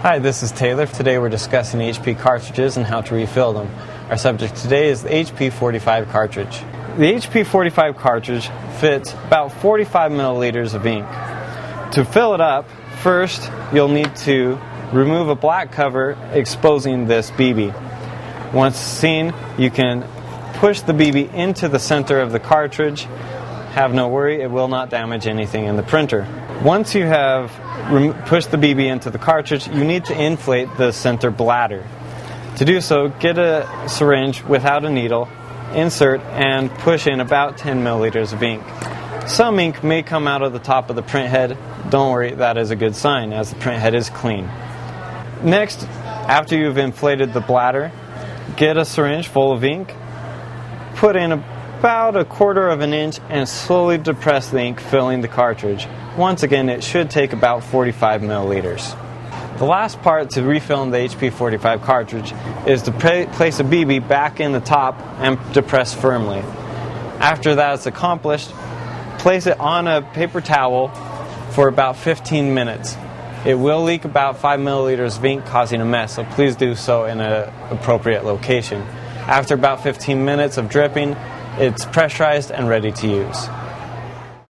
Hi, this is Taylor. Today we're discussing HP cartridges and how to refill them. Our subject today is the HP 45 cartridge. The HP 45 cartridge fits about 45 milliliters of ink. To fill it up, first you'll need to remove a black cover exposing this BB. Once seen, you can push the BB into the center of the cartridge. Have no worry, it will not damage anything in the printer. Once you have pushed the BB into the cartridge, you need to inflate the center bladder. To do so, get a syringe without a needle, insert, and push in about 10 milliliters of ink. Some ink may come out of the top of the print head. Don't worry, that is a good sign, as the print head is clean. Next, after you've inflated the bladder, get a syringe full of ink, put in about 1/4 of an inch, and slowly depress the ink, filling the cartridge. Once again, it should take about 45 milliliters. The last part to refill the HP 45 cartridge is to place a BB back in the top and depress firmly. After that is accomplished, place it on a paper towel for about 15 minutes. It will leak about 5 milliliters of ink, causing a mess, so please do so in an appropriate location. After about 15 minutes of dripping, it's pressurized and ready to use.